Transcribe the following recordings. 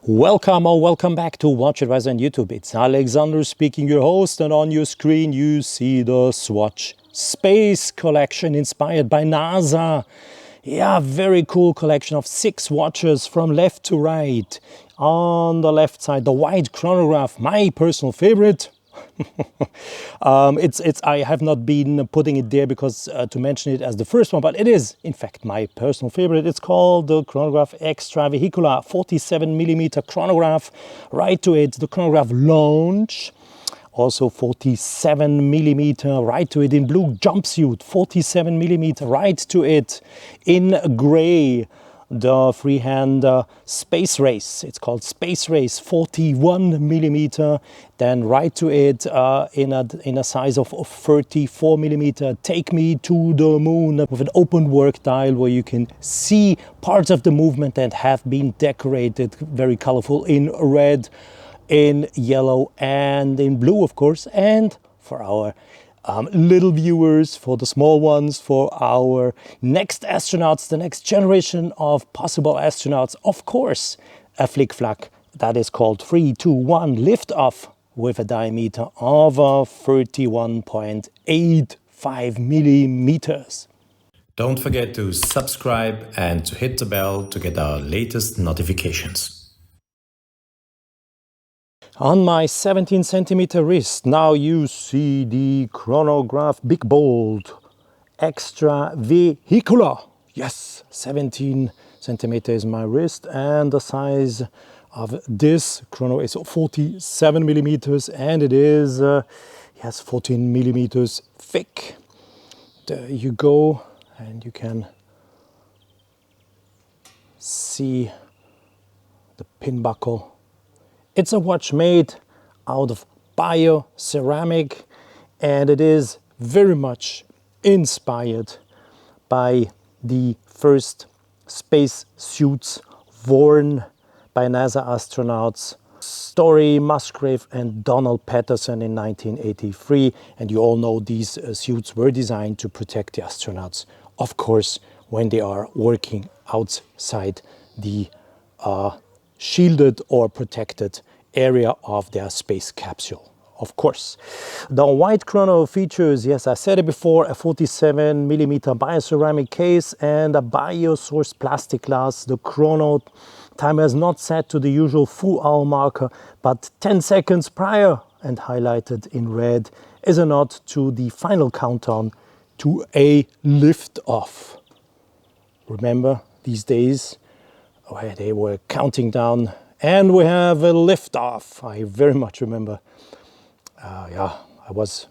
Welcome or welcome back to WatchAdvisor on YouTube. It's Alexander speaking, your host, and on your screen you see the SWATCH Space Collection inspired by NASA. Yeah, very cool collection of 6 watches from left to right. On the left side, the white chronograph, my personal favorite. I have not been putting it there because to mention it as the first one, but it is in fact my personal favorite. It's called the Chronograph Extravehicular 47mm chronograph. Right to it, the Chronograph Launch, also 47mm, right to it in blue. Jumpsuit, 47mm, right to it in gray. The freehand Space Race, it's called Space Race, 41mm. Then right to it in a size of 34mm, Take Me to the Moon, with an open work dial where you can see parts of the movement that have been decorated, very colorful, in red, in yellow and in blue, of course. And for our little viewers, for the small ones, for our next astronauts, the next generation of possible astronauts, of course, a Flik Flak that is called 321 Liftoff with a diameter of 31.85 millimeters. Don't forget to subscribe and to hit the bell to get our latest notifications. On my 17cm wrist, now you see the Chronograph Big Bold Extravehicular. Yes, 17cm is my wrist, and the size of this chrono is 47mm, and it is, yes, 14mm thick. There you go, and you can see the pin buckle. It's a watch made out of bioceramic, and it is very much inspired by the first space suits worn by NASA astronauts Story, Musgrave and Donald Peterson in 1983. And you all know these suits were designed to protect the astronauts, of course, when they are working outside the shielded or protected area of their space capsule, of course. The white chrono features, yes, I said it before, a 47mm bioceramic case and a biosourced plastic glass. The chrono timer is not set to the usual full hour marker, but 10 seconds prior, and highlighted in red is a nod to the final countdown to a liftoff. Remember these days where they were counting down, and we have a liftoff. I very much remember. Yeah, I was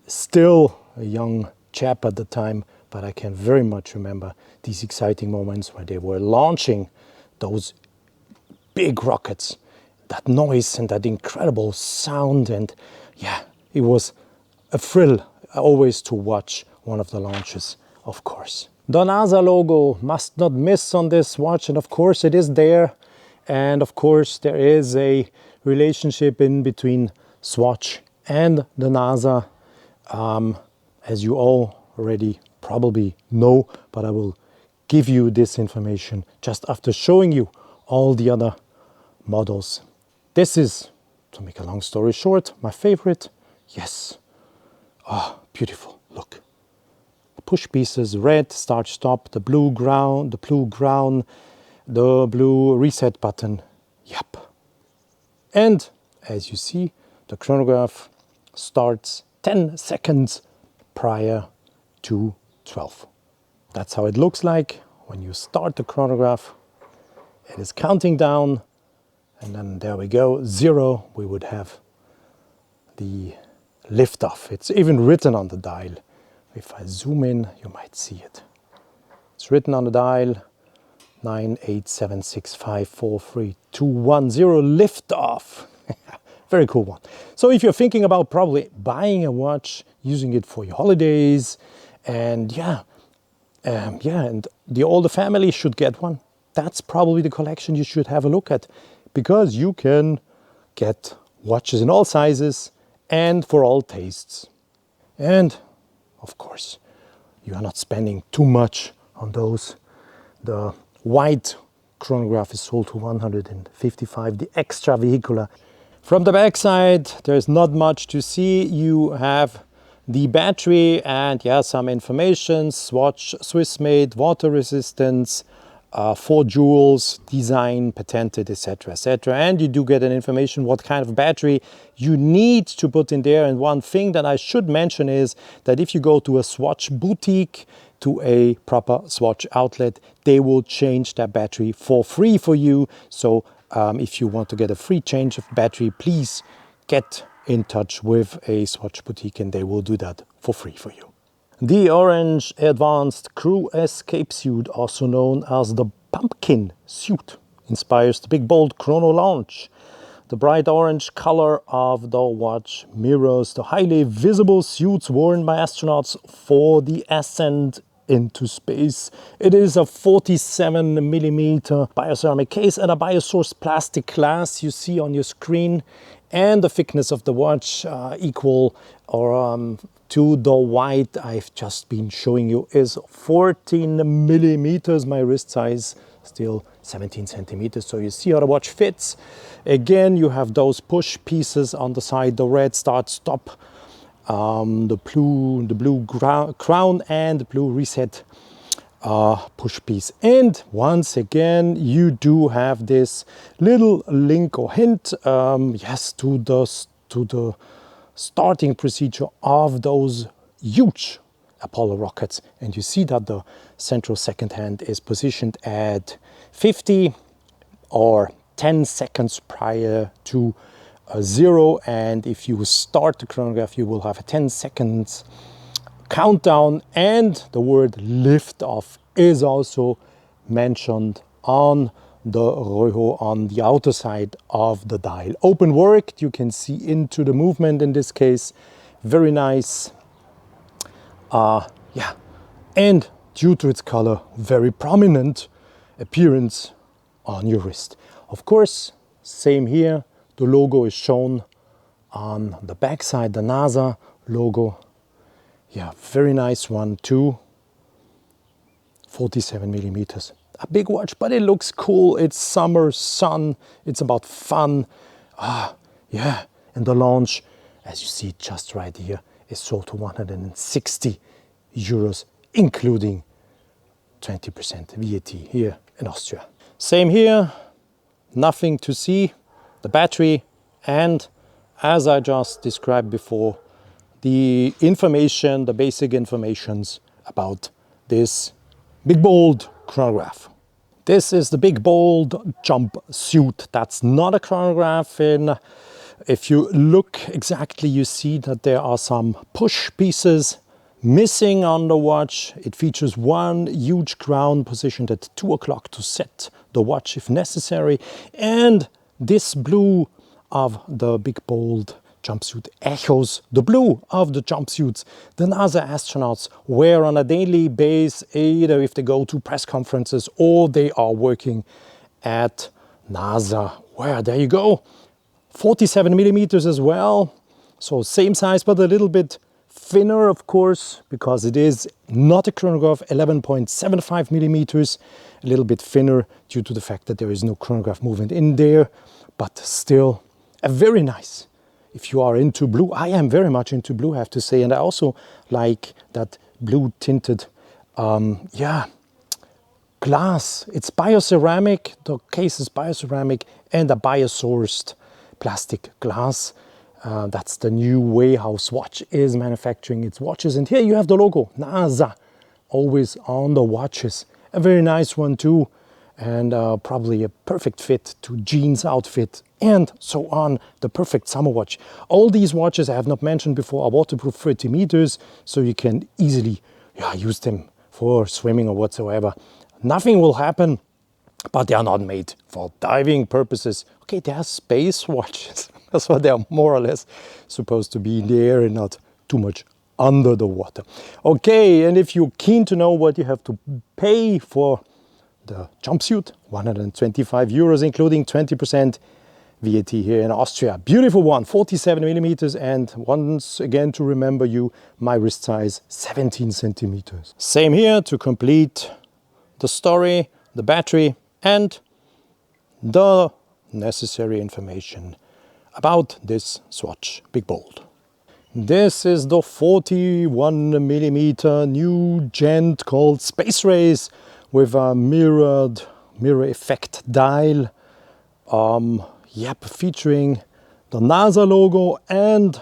still a young chap at the time, but I can very much remember these exciting moments where they were launching those big rockets, that noise and that incredible sound. And yeah, it was a thrill always to watch one of the launches, of course. The NASA logo must not miss on this watch, and of course it is there. And of course there is a relationship in between Swatch and the NASA, as you all already probably know, but I will give you this information just after showing you all the other models. This is, to make a long story short, my favorite. Yes. Ah, beautiful. Look. Push pieces, red start stop, the blue ground, the blue reset button. Yep. And as you see, the chronograph starts 10 seconds prior to 12. That's how it looks like when you start the chronograph. It is counting down, and then there we go, 0. We would have the liftoff. It's even written on the dial. If I zoom in, you might see it. It's written on the dial, 987654321 liftoff. Very cool one. So if you're thinking about probably buying a watch, using it for your holidays, and and the older family should get one, that's probably the collection you should have a look at, because you can get watches in all sizes and for all tastes. And of course, you are not spending too much on those. The white chronograph is sold to 155, the Extravehicular. From the back side, there's not much to see. You have the battery and yeah, some information, Swatch, Swiss made, water resistance, 4 joules, design, patented, etc, etc. And you do get an information what kind of battery you need to put in there. And one thing that I should mention is that if you go to a Swatch boutique, to a proper Swatch outlet, they will change that battery for free for you. So if you want to get a free change of battery, please get in touch with a Swatch boutique and they will do that for free for you. The orange advanced crew escape suit, also known as the pumpkin suit, inspires the big bold Chrono Launch. The bright orange color of the watch mirrors the highly visible suits worn by astronauts for the ascent into space. It is a 47mm bioceramic case and a biosourced plastic glass you see on your screen, and the thickness of the watch equal or to the white I've just been showing you is 14mm. My wrist size still 17 centimeters, so you see how the watch fits. Again, you have those push pieces on the side, the red start stop, the blue crown and the blue reset push piece. And once again, you do have this little link or hint, yes, to the starting procedure of those huge Apollo rockets. And you see that the central second hand is positioned at 50 or 10 seconds prior to 0, and if you start the chronograph you will have a 10 seconds countdown, and the word lift off is also mentioned on the Rojo on the outer side of the dial. Open worked, you can see into the movement in this case. Very nice. Yeah, and due to its color, very prominent appearance on your wrist. Of course, same here, the logo is shown on the back side, the NASA logo. Yeah, very nice one too. 47mm. A big watch, but it looks cool. It's summer, sun, it's about fun. Yeah, and the launch, as you see just right here, is sold to 160 euros, including 20% VAT here in Austria. Same here, nothing to see. The battery, and as I just described before, the information, the basic informations about this big bold chronograph. This is the big bold Jumpsuit. That's not a chronograph. If you look exactly, you see that there are some push pieces missing on the watch. It features one huge crown positioned at 2 o'clock to set the watch if necessary, and this blue of the big bold jumpsuit echoes the blue of the jumpsuits the NASA astronauts wear on a daily basis, either if they go to press conferences or they are working at NASA. Where, there you go. 47mm as well, so same size but a little bit thinner, of course, because it is not a chronograph. 11.75mm, a little bit thinner due to the fact that there is no chronograph movement in there, but still a very nice. If you are into blue, I am very much into blue, I have to say, and I also like that blue tinted, yeah, glass. It's bioceramic, the case is bioceramic and a biosourced plastic glass. That's the new way how Swatch is manufacturing its watches. And here you have the logo, NASA, always on the watches. A very nice one too, and probably a perfect fit to jeans outfit and so on. The perfect summer watch. All these watches I have not mentioned before are waterproof 30 meters, so you can easily use them for swimming or whatsoever. Nothing will happen, but they are not made for diving purposes. Okay, they are space watches. That's what they are more or less supposed to be in the air and not too much under the water. Okay, and if you're keen to know what you have to pay for the jumpsuit, 125 euros, including 20% VAT here in Austria. Beautiful one, 47mm, and once again to remember you, my wrist size, 17 centimeters. Same here to complete the story, the battery, and the necessary information about this Swatch Big Bold. This is the 41mm new gent called Space Race with a mirror effect dial. Featuring the NASA logo and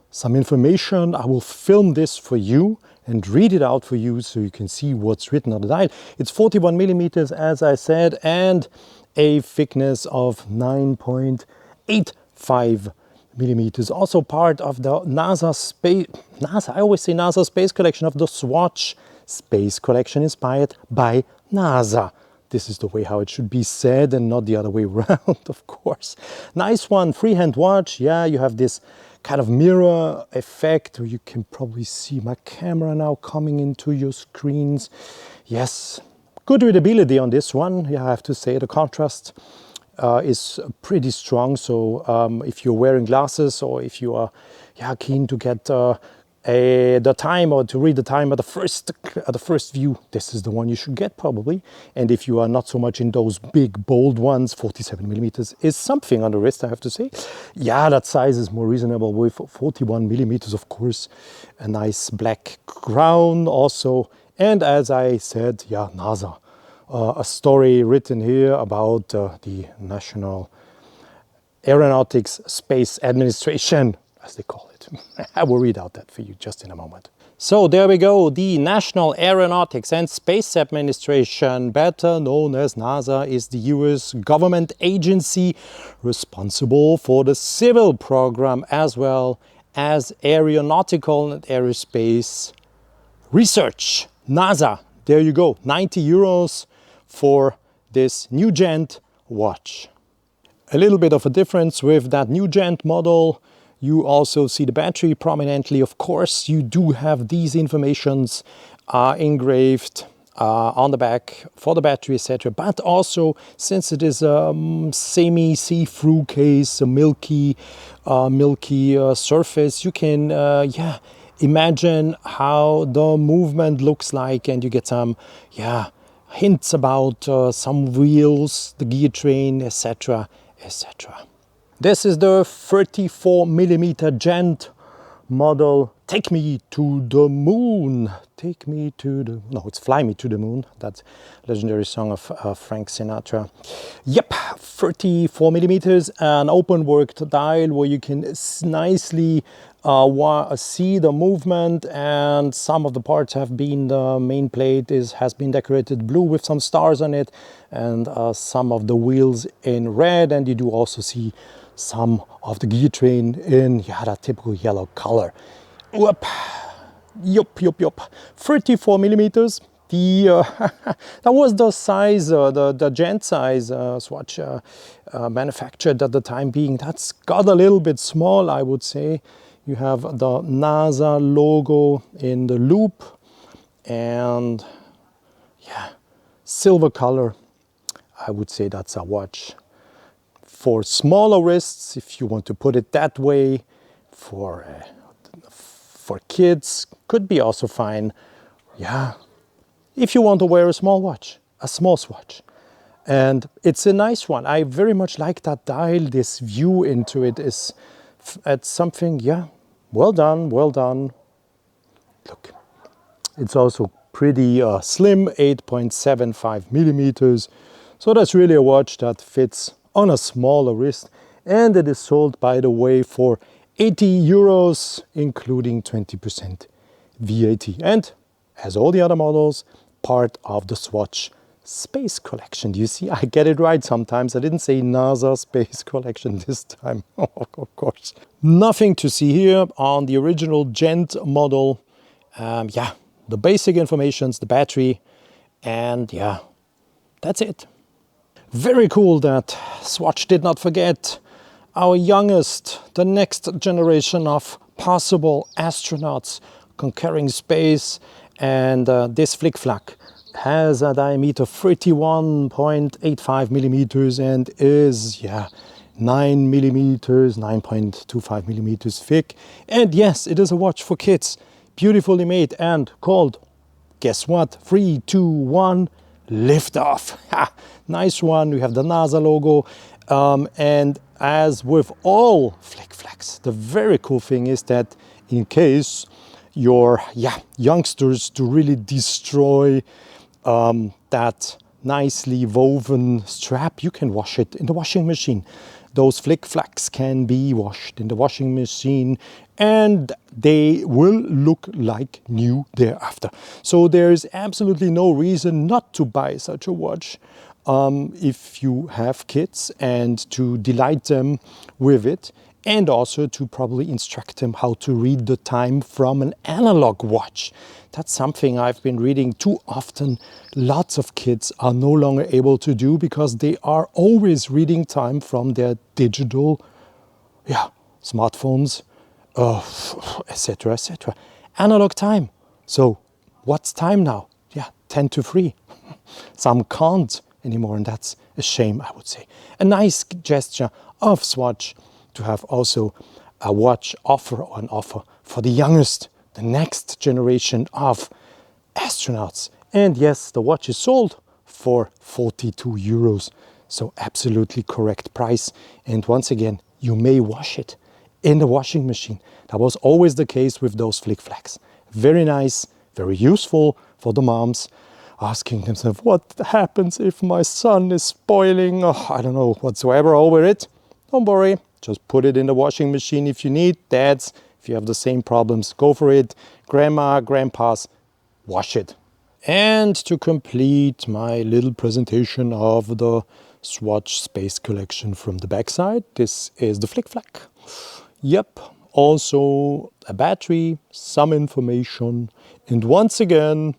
some information. I will film this for you and read it out for you so you can see what's written on the dial. It's 41mm, as I said, and a thickness of 9.85 millimeters. Also part of the NASA, I always say NASA Space Collection, of the Swatch Space Collection, inspired by NASA. This is the way how it should be said and not the other way around, of course. Nice one, freehand watch. Yeah, you have this kind of mirror effect, where you can probably see my camera now coming into your screens. Yes, good readability on this one. Yeah, I have to say the contrast is pretty strong. So if you're wearing glasses, or if you are keen to get the time, or to read the time at the first view, this is the one you should get probably. And if you are not so much in those big bold ones, 47mm is something on the wrist, I have to say. Yeah, that size is more reasonable with 41mm, of course. A nice black crown also. And as I said, yeah, NASA. A story written here about the National Aeronautics Space Administration, as they call it. I will read out that for you just in a moment. So there we go, the National Aeronautics and Space Administration, better known as NASA, is the US government agency responsible for the civil program as well as aeronautical and aerospace research. NASA, there you go, 90 euros for this new gent watch. A little bit of a difference with that new gent model. You also see the battery prominently. Of course, you do have these informations engraved on the back for the battery, etc. But also, since it is a semi see-through case, a milky surface, you can imagine how the movement looks like, and you get some hints about some wheels, the gear train, etc., etc. This is the 34mm gent model. Take me to the moon. Take me to the... No, it's Fly Me to the Moon. That legendary song of Frank Sinatra. Yep, 34mm, an open worked dial where you can nicely see the movement, and some of the parts have been, the main plate has been decorated blue with some stars on it, and some of the wheels in red, and you do also see some of the gear train in that typical yellow color. Yup. 34mm. That was the size, the gent size Swatch manufactured at the time being. That's got a little bit small, I would say. You have the NASA logo in the loop, and silver color. I would say that's a watch for smaller wrists, if you want to put it that way. For kids, could be also fine. Yeah, if you want to wear a small watch, a small Swatch. And it's a nice one. I very much like that dial. This view into it is at something, well done, well done. Look, it's also pretty slim, 8.75mm. So that's really a watch that fits on a smaller wrist. And it is sold, by the way, for 80 euros, including 20% VAT. And as all the other models, part of the Swatch Space Collection. Do you see? I get it right sometimes. I didn't say NASA Space Collection this time. Of course. Nothing to see here on the original gent model. The basic informations, the battery, and that's it. Very cool that Swatch did not forget our youngest, the next generation of possible astronauts conquering space. And this Flik Flak has a diameter 31.85mm and is 9.25mm thick. And yes, it is a watch for kids, beautifully made and called, guess what, 3, 2, 1, liftoff. Ha! Nice one. We have the NASA logo. And as with all Flik Flaks, the very cool thing is that in case your youngsters to really destroy that nicely woven strap, you can wash it in the washing machine. Those Flik Flaks can be washed in the washing machine and they will look like new thereafter. So there is absolutely no reason not to buy such a watch if you have kids, and to delight them with it, and also to probably instruct them how to read the time from an analog watch. That's something I've been reading too often. Lots of kids are no longer able to do because they are always reading time from their digital smartphones, etc., etc. Analog time. So what's time now? 10 to 3. Some can't anymore, and that's a shame, I would say. A nice gesture of Swatch to have also a watch offer, or an offer for the youngest, the next generation of astronauts. And yes, the watch is sold for 42 euros. So absolutely correct price. And once again, you may wash it in the washing machine. That was always the case with those Flik Flaks. Very nice, very useful for the moms asking themselves, what happens if my son is spoiling, I don't know, whatsoever over it? Don't worry, just put it in the washing machine if you need. Dads, if you have the same problems, go for it. Grandma, grandpas, wash it. And to complete my little presentation of the Swatch Space Collection from the backside, this is the Flik Flak. Yep, also a battery, some information, and once again,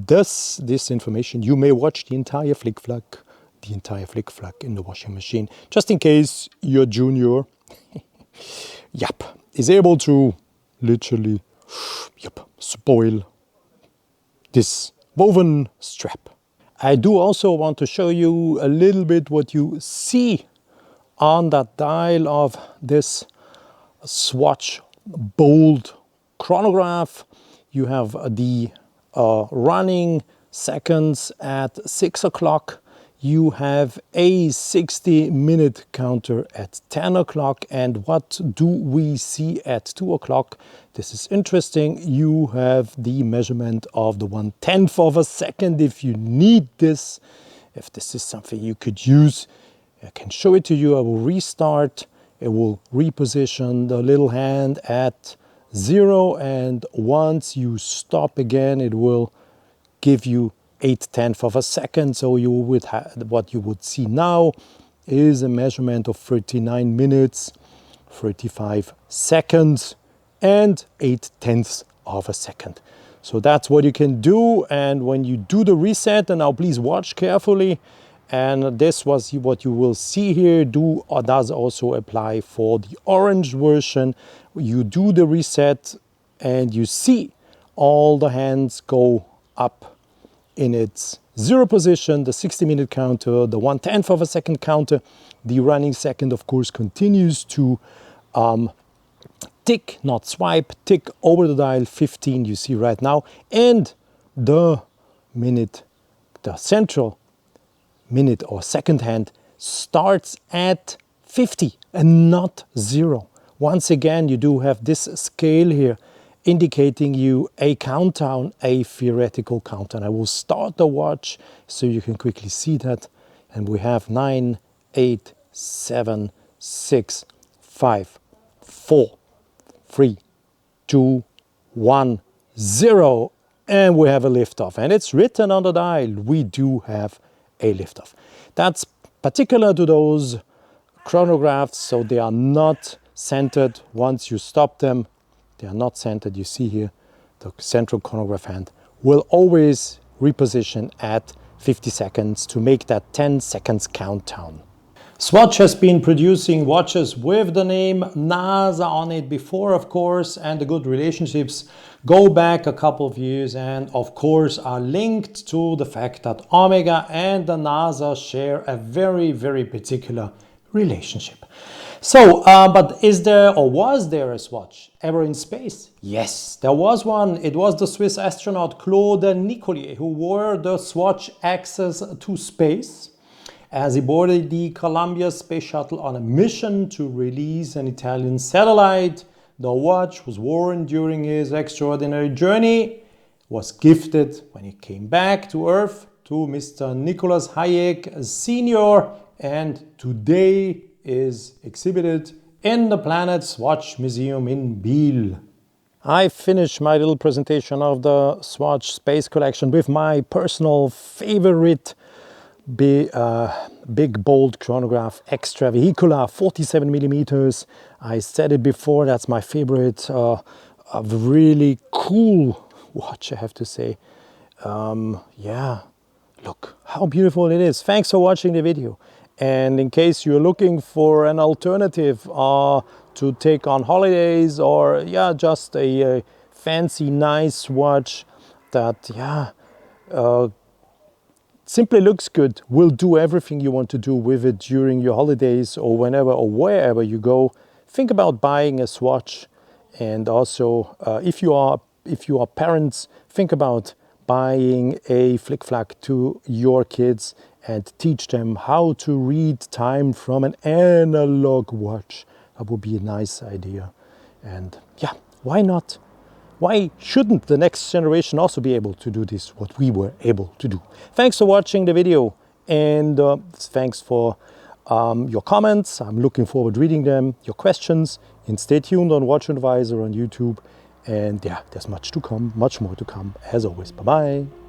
this information, you may watch the entire Flik Flak in the washing machine, just in case your junior is able to literally spoil this woven strap. I do also want to show you a little bit what you see on that dial of this Swatch Bold chronograph. You have the running seconds at 6 o'clock. You have a 60-minute counter at 10 o'clock. And what do we see at 2 o'clock? This is interesting. You have the measurement of the 1/10th of a second if you need this. If this is something you could use, I can show it to you. I will restart. It will reposition the little hand at 0, and once you stop again, it will give you 8/10 of a second. So you would have, what you would see now is a measurement of 39 minutes, 35 seconds, and 8/10 of a second. So that's what you can do. And when you do the reset, and now please watch carefully, and this was what you will see here, does also apply for the orange version. You do the reset and you see all the hands go up in its 0 position, the 60-minute counter, the 1/10 of a second counter. The running second, of course, continues to tick, not swipe, tick over the dial. 15 you see right now, and the minute, the central minute or second hand starts at 50 and not 0. Once again, you do have this scale here indicating you a countdown, a theoretical countdown. I will start the watch so you can quickly see that. And we have 9, 8, 7, 6, 5, 4, 3, 2, 1, 0. And we have a liftoff. And it's written on the dial. We do have a liftoff. That's particular to those chronographs, so they are not centered once you stop them. They are not centered. You see here the central chronograph hand will always reposition at 50 seconds to make that 10 seconds countdown. Swatch has been producing watches with the name NASA on it before, of course, and the good relationships go back a couple of years and, of course, are linked to the fact that Omega and the NASA share a very, very particular relationship. So, but is there or was there a Swatch ever in space? Yes, there was one. It was the Swiss astronaut Claude Nicollier who wore the Swatch access to space as he boarded the Columbia space shuttle on a mission to release an Italian satellite. The watch was worn during his extraordinary journey, was gifted when he came back to Earth to Mr. Nicholas Hayek Sr. and today is exhibited in the Planet Swatch Museum in Biel. I finished my little presentation of the Swatch Space Collection with my personal favorite big bold chronograph, Extravehicular, 47 millimeters. I said it before, that's my favorite, a really cool watch, I have to say. Yeah, look how beautiful it is. Thanks for watching the video. And in case you're looking for an alternative to take on holidays, or yeah, just a fancy nice watch that simply looks good, will do everything you want to do with it during your holidays or whenever or wherever you go, think about buying a Swatch. And also if you are parents, think about buying a Flik Flak to your kids and teach them how to read time from an analog watch. That would be a nice idea. And yeah, why not? Why shouldn't the next generation also be able to do this, what we were able to do? Thanks for watching the video, and thanks for your comments. I'm looking forward to reading them, your questions, and stay tuned on WatchAdvisor on YouTube. And yeah, there's much to come, much more to come, as always. Bye-bye.